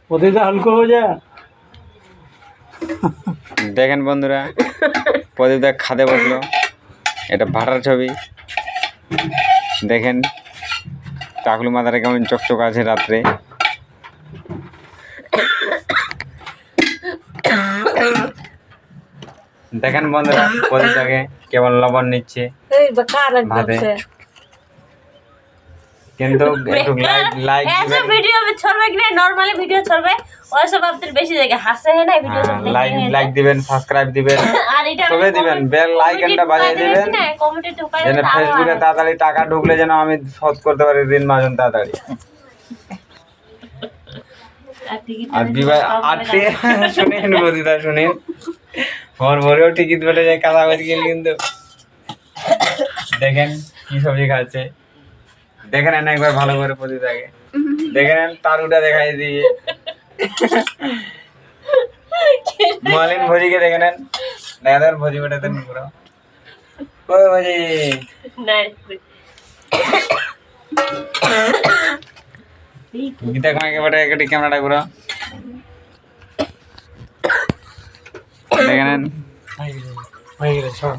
প্রতিটা হালকা হয়ে যায়। দেখেন বন্ধুরা, প্রদীপদা খাদে বসলো, এটা ভাটার ছবি। দেখেন টাকলু মাথাটা কেমন চকচক আছে রাত্রে। দেখেন বন্ধুরা প্রদীপদাকে কেবল লবণ নিচ্ছে ভাতে, কিন্তু একটু লাইক দিবেন, ভিডিও ছড়বে কি না, নরমালি ভিডিও ছড়বে ওইসব আপনাদের বেশি জায়গা হাসে হয় না ভিডিও ছড়বে, লাইক দিবেন, সাবস্ক্রাইব দিবেন, আর এটা সবে দিবেন, বেল আইকনটা বাজিয়ে দিবেন, কমেন্টে ঢুকাই যেন ফেসবুকে তাড়াতাড়ি টাকা ঢুকলে যেন আমি শোধ করতে পারি ঋণ মাজন তাড়াতাড়ি। আর বিবাহ আটটি শুনেন বদিদা, শুনেন আমার ভরেও টিকিট বেটে যায় কাঁচাবাজ গেল। কিন্তু দেখেন কি সবজি খাচ্ছে, দেখে নেন একবার ভালো করে প্রতিদাকে, দেখে নেন তারুটা দেখাই দিয়ে মালিন ভজিকে দেখে নেন, দেখা দেন ভজি বেটাতে পুরো ওই ভজি গীতা কামাকে বেটা একটি ক্যামেরাটা পুরো দেখে নেন। হয়ে গেলে সব